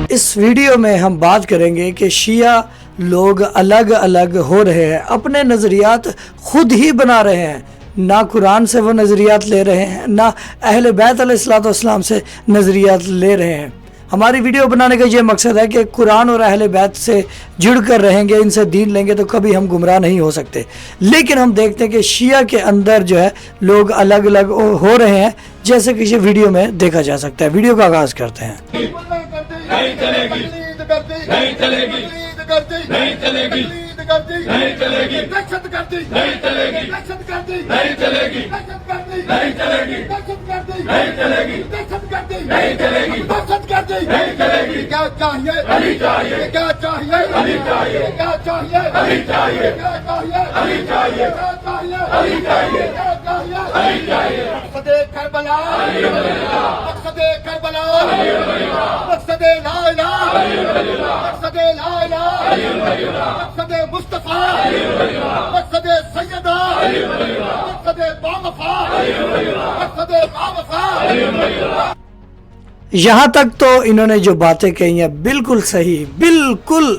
اس video میں ہم بات کریں گے کہ شیعہ لوگ الگ الگ ہو رہے ہیں، اپنے نظریات خود ہی بنا رہے ہیں، نہ قرآن سے وہ نظریات لے رہے ہیں، نہ اہل بیت علیہ الصلوۃ والسلام سے نظریات لے رہے ہیں۔ ہماری ویڈیو بنانے کا یہ مقصد ہے کہ قرآن اور اہل بیت سے جڑ کر رہیں گے، ان سے دین لیں گے تو کبھی ہم گمراہ نہیں ہو سکتے۔ لیکن ہم دیکھتے ہیں کہ شیعہ کے اندر جو ہے لوگ الگ الگ ہو رہے ہیں، جیسے کہ یہ ویڈیو میں دیکھا جا سکتا ہے۔ ویڈیو کا آغاز کرتے ہیں۔ نہیں چلے گی، نہیں چلے گی، نہیں چلے گی، نہیں چلے گی، دہشت گردی نہیں چلے گی، دہشت گردی نہیں چلے گی، دہشت گردی نہیں چلے گی، دہشت گردی نہیں چلے گی، دہشت گردی نہیں چلے گی، دہشت گردی نہیں چلے گی۔ کیا چاہیے؟ علی چاہیے۔ کیا چاہیے؟ علی چاہیے۔ کیا چاہیے؟ علی چاہیے۔ کیا چاہیے؟ علی چاہیے۔ کیا چاہیے؟ علی چاہیے۔ کیا چاہیے؟ علی چاہیے۔ مقصد کربلا علی ولی اللہ، مقصد کربلا علی ولی اللہ، مقصد لا الہ علی ولی اللہ، مقصد لا الہ علی ولی اللہ، مقصد مصطفیٰ علی ولی اللہ، مقصد سیدہ علی ولی اللہ، مقصد باوفا علی ولی اللہ، مقصد باوفا علی ولی اللہ۔ یہاں تک تو انہوں نے جو باتیں کہی ہیں بالکل صحیح، بالکل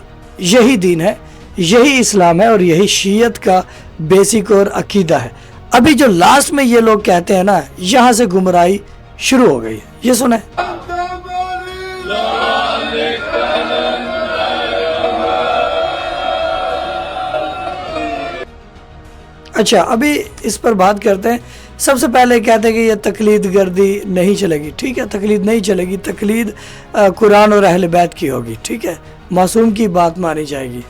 یہی دین ہے، یہی اسلام ہے اور یہی شیعت کا بیسک اور عقیدہ ہے۔ ابھی جو لاسٹ میں یہ لوگ کہتے ہیں نا، یہاں سے گمراہی شروع ہو گئی ہے، یہ سنیں۔ اچھا، ابھی اس پر بات کرتے ہیں۔ سب سے پہلے کہتے ہیں کہ یہ تقلید گردی نہیں چلے گی، ٹھیک ہے، تقلید نہیں چلے گی، تقلید قرآن اور اہل بیت کی ہوگی، ٹھیک ہے، معصوم کی بات مانی جائے گی۔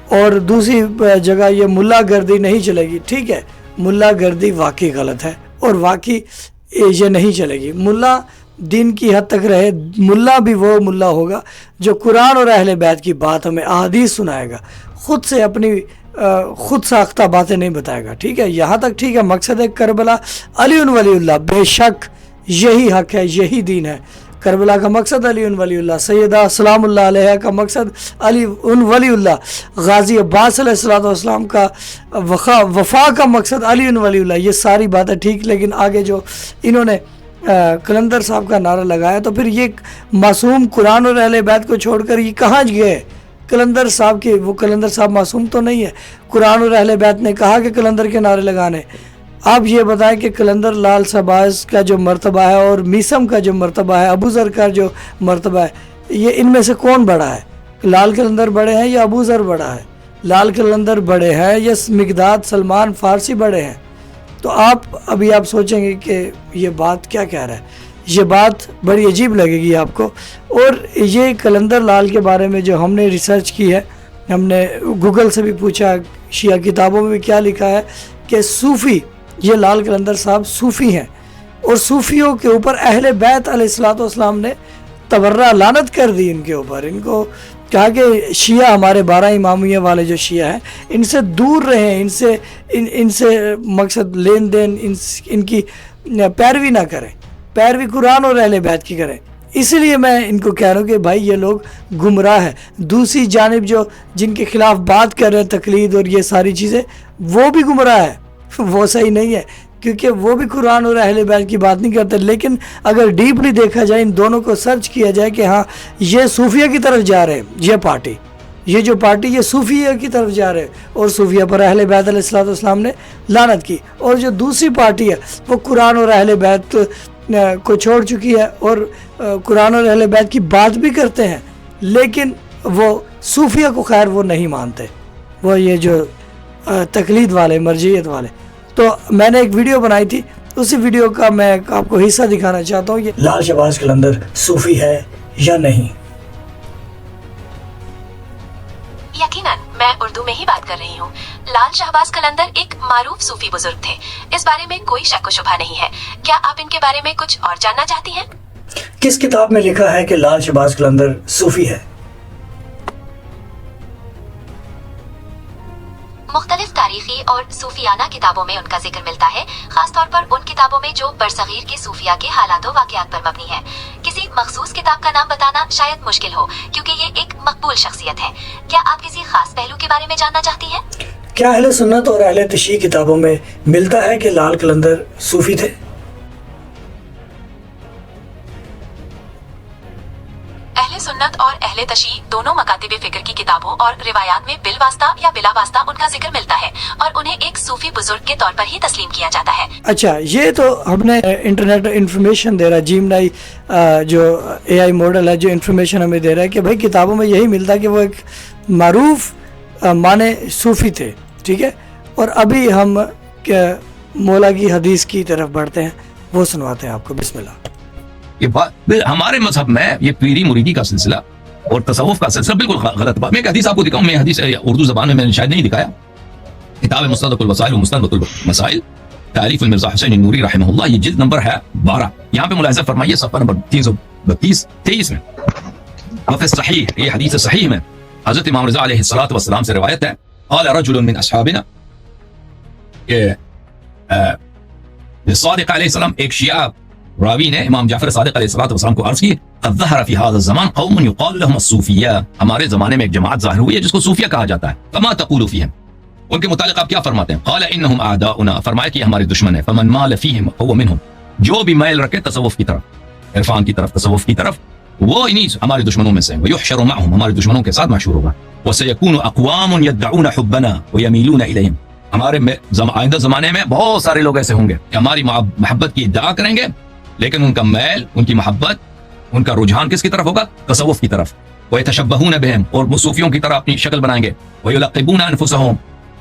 اور دوسری جگہ یہ ملا گردی نہیں چلے گی، ٹھیک ہے، ملا گردی واقعی غلط ہے اور واقعی یہ نہیں چلے گی۔ ملا دین کی حد تک رہے، ملا بھی وہ ملا ہوگا جو قرآن اور اہل بیت کی بات ہمیں احادیث سنائے گا، خود سے اپنی خود ساختہ باتیں نہیں بتائے گا، ٹھیک ہے، یہاں تک ٹھیک ہے۔ مقصد کربلا علی ولی اللہ، بے شک یہی حق ہے، یہی دین ہے۔ کربلا کا مقصد علی ولی اللہ، سیدہ سلام اللہ علیہ کا مقصد علی ولی اللہ، غازی عباس علیہ الصلوۃ والسلام کا وفا کا مقصد علی ولی اللہ، یہ ساری باتیں ٹھیک۔ لیکن آگے جو انہوں نے قلندر صاحب کا نعرہ لگایا، تو پھر یہ معصوم قرآن اور اہل بیت کو چھوڑ کر یہ کہاں گئے؟ قلندر صاحب کی، وہ قلندر صاحب معصوم تو نہیں ہے؟ قرآن اور اہل بیت نے کہا کہ قلندر کے نعرے لگانے۔ آپ یہ بتائیں کہ قلندر لال سباز کا جو مرتبہ ہے اور میسم کا جو مرتبہ ہے، ابو ذر کا جو مرتبہ ہے، یہ ان میں سے کون بڑا ہے؟ لال قلندر بڑے ہیں یا ابو ذر بڑا ہے؟ لال قلندر بڑے ہیں یا مقداد سلمان فارسی بڑے ہیں؟ تو ابھی آپ سوچیں گے کہ یہ بات کیا کہہ رہا ہے، یہ بات بڑی عجیب لگے گی آپ کو۔ اور یہ قلندر لال کے بارے میں جو ہم نے ریسرچ کی ہے، ہم نے گوگل سے بھی پوچھا، شیعہ کتابوں میں بھی کیا لکھا ہے کہ صوفی، یہ لال قلندر صاحب صوفی ہیں، اور صوفیوں کے اوپر اہل بیت علیہ الصلوۃ والسلام نے تبرہ لعنت کر دی ان کے اوپر۔ ان کو کہا کہ شیعہ ہمارے 12 امامیہ والے جو شیعہ ہیں، ان سے دور رہیں، ان سے مقصد لین دین، ان کی پیروی نہ کریں، پیروی قرآن اور اہل بیت کی کریں۔ اسی لیے میں ان کو کہہ رہا ہوں کہ بھائی یہ لوگ گمراہ ہیں۔ دوسری جانب جن کے خلاف بات کر رہے ہیں، تقلید اور یہ ساری چیزیں، وہ بھی گمراہ ہے، وہ صحیح نہیں ہے، کیونکہ وہ بھی قرآن اور اہل بیت کی بات نہیں کرتے۔ لیکن اگر ڈیپلی دیکھا جائے، ان دونوں کو سرچ کیا جائے کہ ہاں یہ صوفیہ کی طرف جا رہے ہیں، یہ پارٹی، یہ جو پارٹی یہ صوفیہ کی طرف جا رہے ہیں، اور صوفیہ پر اہل بیت علیہ الصلوۃ والسلام نے لعنت کی۔ اور جو دوسری پارٹی ہے وہ قرآن اور اہل بیت کو چھوڑ چکی ہے اور قرآن اور اہل بیت کی بات بھی کرتے ہیں، لیکن وہ صوفیہ کو خیر وہ نہیں مانتے، وہ یہ جو تقلید والے، مرجعیت والے۔ تو میں نے ایک ویڈیو بنائی تھی، اسی ویڈیو کا میں آپ کو حصہ دکھانا چاہتا ہوں۔ یہ لال شہباز قلندر صوفی ہے یا نہیں؟ یقیناً میں اردو میں ہی بات کر رہی ہوں۔ لال شہباز قلندر ایک معروف صوفی بزرگ تھے، اس بارے میں کوئی شک و شبہ نہیں ہے۔ کیا آپ ان کے بارے میں کچھ اور جاننا چاہتی ہیں؟ کس کتاب میں لکھا ہے کہ لال شہباز قلندر صوفی ہے؟ مختلف تاریخی اور صوفیانہ کتابوں میں ان کا ذکر ملتا ہے، خاص طور پر ان کتابوں میں جو برصغیر کے صوفیہ کے حالات و واقعات پر مبنی ہے۔ کسی مخصوص کتاب کا نام بتانا شاید مشکل ہو، کیونکہ یہ ایک مقبول شخصیت ہے۔ کیا آپ کسی خاص پہلو کے بارے میں جاننا چاہتی ہیں؟ کیا اہل سنت اور اہل تشیع کتابوں میں ملتا ہے کہ لال قلندر صوفی تھے؟ اہل سنت اور اہل تشیع دونوں مکاتب فکر کی کتابوں اور روایات میں بالواسطہ یا بلا واسطہ ان کا ذکر ملتا ہے اور انہیں ایک صوفی بزرگ کے طور پر ہی تسلیم کیا جاتا ہے۔ اچھا، یہ تو ہم نے انٹرنیٹ انفارمیشن دے رہا ہے، جیمنائی جو اے آئی ماڈل ہے جو انفارمیشن ہمیں دے رہا ہے کہ بھائی کتابوں میں یہی ملتا ہے کہ وہ ایک معروف معنی صوفی تھے، ٹھیک ہے۔ اور ابھی ہم مولا کی حدیث کی طرف بڑھتے ہیں، وہ سنواتے ہیں آپ کو، بسم اللہ۔ یہ بات ہمارے مذہب میں یہ پیری مریدی کا سلسلہ اور تصوف کا سلسلہ بالکل غلط بات۔ میں ایک حدیث آپ کو دکھاؤں، میں حدیث اردو زبان میں نے شاید نہیں دکھایا، کتاب مستدرک الوسائل و مستنبط المسائل تالیف المرزا حسین النوری رحمہ اللہ، یہ جلد نمبر ہے 12، یہاں پہ ملاحظہ فرمائیے صفحہ نمبر 332-23 میں وفی صحیح، یہ حدیث صحیح میں حضرت امام رضا علیہ الصلوۃ والسلام سے روایت ہے، قال رجل من اصحابنا، کہ صادق علیہ السلام ایک شیعہ راوی نے امام جعفر صادق علیہ الصلوۃ والسلام کو عرض کی، قد ظہر فی ھذا الزمان قوم یقال لهم الصوفیہ، ہمارے زمانے میں ایک جماعت ظاہر ہوئی ہے جس کو صوفیہ کہا جاتا ہے، فما تقول فیہم، ان کے متعلق آپ کیا فرماتے ہیں؟ قال انہم اعداؤنا، فرمایا کہ ہمارے دشمن ہیں، فمن مال فیہم هو منہم، جو بھی میل رکھے تصوف کی طرف، عرفان کی طرف، تصوف کی طرف، وہ انہی ہمارے دشمنوں میں سے ہیں، ویحشر معهم، ہمارے دشمنوں کے ساتھ محشور ہوگا، وسیکون اقوام یدعون حبنا ویمیلون الیہم، ہمارے آئندہ زمانے میں بہت سارے لوگ ایسے ہوں گے کہ ہماری محبت کی ادعا کریں گے، لیکن ان کا میل، ان کی محبت، ان کا رجحان کس کی طرف ہوگا؟ تصوف کی طرف، ویتشبہون بہم، اور وہ صوفیوں کی طرح اپنی شکل بنائیں گے، ویلقبون انفسہم،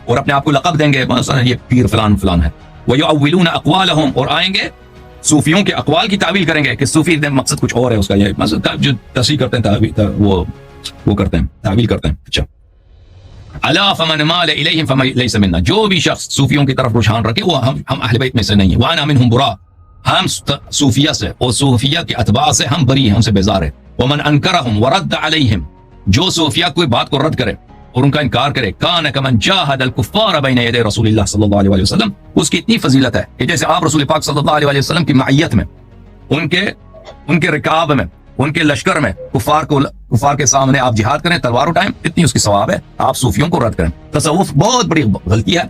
اور اپنے آپ کو لقب دیں گے، مثلا یہ پیر فلان فلان ہے، ویؤولون اقوالہم، اور آئیں گے صوفیوں کے اقوال کی تعویل کریں گے کہ صوفی مقصد کچھ اور ہے اس کا، یہ مقصد جو تصحیح کرتے ہیں وہ کرتے ہیں، تعویل کرتے ہیں۔ اچھا، الا فمن مال الیہم فلیس منا، جو بھی شخص صوفیوں کی طرف رجحان رکھے وہ ہم اہل بیت میں سے نہیں ہے، وانا منہم برا، ہم صوفیہ سے اور صوفیہ کے اتباع سے ہم بری ہیں، ہم سے بیزار ہیں، ومن انکرہم ورد علیہم، جو صوفیہ کوئی بات کو رد کرے اور ان کا انکار کرے، کان کمن جاہد الکفار بین یدی رسول اللہ صلی اللہ علیہ وسلم، اس کی اتنی فضیلت ہے کہ جیسے آپ رسول پاک صلی اللہ علیہ وسلم کی معیت میں، ان کے رکاب میں، ان کے لشکر میں کفار کے سامنے آپ جہاد کریں، تلوار اٹھائیں، اتنی اس کی ثواب ہے، آپ صوفیوں کو رد کریں۔ تصوف بہت بڑی غلطی ہے،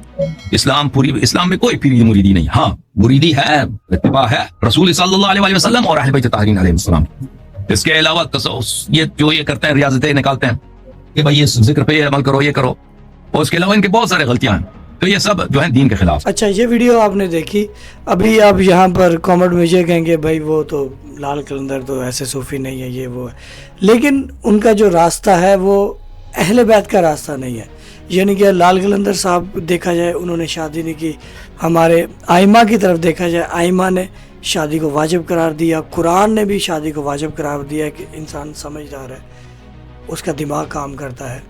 اسلام میں کوئی پیری مریدی نہیں، ہاں مریدی ہے، اتباع ہے رسول صلی اللہ علیہ وسلم اور اہل بیت طاہرین علیہ السلام۔ اس کے علاوہ یہ کرتے ہیں، ریاضتیں نکالتے ہیں کہ بھائی یہ ذکر پہ یہ عمل کرو، یہ کرو، اور اس کے علاوہ ان کے بہت سارے غلطیاں ہیں، تو یہ سب جو ہیں دین کے خلاف۔ اچھا، یہ ویڈیو آپ نے دیکھی، ابھی آپ یہاں پر کامنٹ میں یہ کہیں گے بھائی وہ تو لال قلندر تو ایسے صوفی نہیں ہے، یہ وہ ہے، لیکن ان کا جو راستہ ہے وہ اہل بیت کا راستہ نہیں ہے۔ یعنی کہ لال قلندر صاحب دیکھا جائے انہوں نے شادی نہیں کی، ہمارے آئمہ کی طرف دیکھا جائے آئمہ نے شادی کو واجب قرار دیا، قرآن نے بھی شادی کو واجب قرار دیا کہ انسان سمجھدار ہے، اس کا دماغ کام کرتا ہے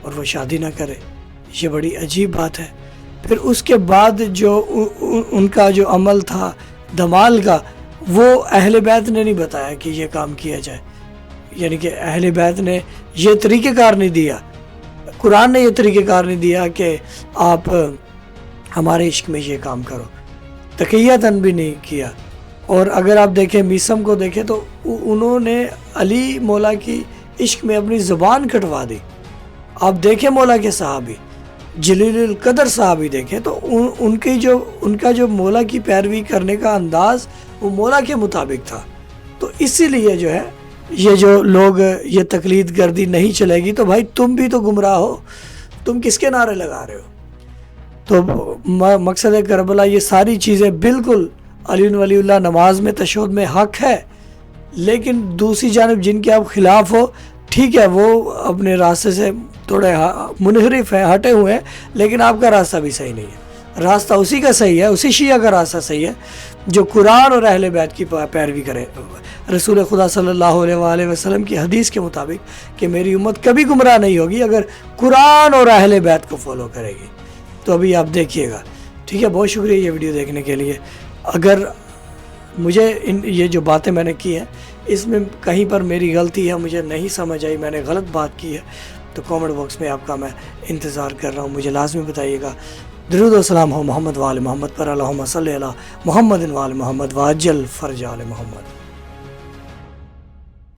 اور وہ شادی نہ کرے، یہ بڑی عجیب بات ہے۔ پھر اس کے بعد جو ان کا جو عمل تھا دمال کا، وہ اہل بیت نے نہیں بتایا کہ یہ کام کیا جائے، یعنی کہ اہل بیت نے یہ طریقہ کار نہیں دیا، قرآن نے یہ طریقہ کار نہیں دیا کہ آپ ہمارے عشق میں یہ کام کرو، تقیتاً بھی نہیں کیا۔ اور اگر آپ دیکھیں میسم کو دیکھیں تو انہوں نے علی مولا کی عشق میں اپنی زبان کٹوا دی۔ آپ دیکھیں مولا کے صحابی جلیل القدر صحابی دیکھیں تو ان کا جو مولا کی پیروی کرنے کا انداز وہ مولا کے مطابق تھا۔ تو اسی لیے جو ہے یہ جو لوگ یہ تقلید گردی نہیں چلے گی، تو بھائی تم بھی تو گمراہ ہو، تم کس کے نعرے لگا رہے ہو؟ تو مقصد کربلا یہ ساری چیزیں بالکل علی ولی اللہ نماز میں تشہد میں حق ہے، لیکن دوسری جانب جن کے آپ خلاف ہو، ٹھیک ہے وہ اپنے راستے سے تھوڑے منحرف ہیں، ہٹے ہوئے ہیں، لیکن آپ کا راستہ بھی صحیح نہیں ہے۔ راستہ اسی کا صحیح ہے، اسی شیعہ کا راستہ صحیح ہے جو قرآن اور اہل بیت کی پیروی کرے، رسول خدا صلی اللہ علیہ وآلہ وسلم کی حدیث کے مطابق کہ میری امت کبھی گمراہ نہیں ہوگی اگر قرآن اور اہل بیت کو فالو کرے گی۔ تو ابھی آپ دیکھیے گا، ٹھیک ہے۔ بہت شکریہ یہ ویڈیو دیکھنے کے لیے۔ اگر مجھے یہ جو باتیں میں نے کی ہیں اس میں کہیں پر میری غلطی ہے، مجھے نہیں سمجھ آئی، میں نے غلط بات کی ہے، تو کامنٹ باکس میں آپ کا میں انتظار کر رہا ہوں، مجھے لازمی بتائیے گا۔ درود و سلام ہو محمد وآل محمد پر، اللہم صلی علی محمد وآل محمد وعجل فرج آل محمد۔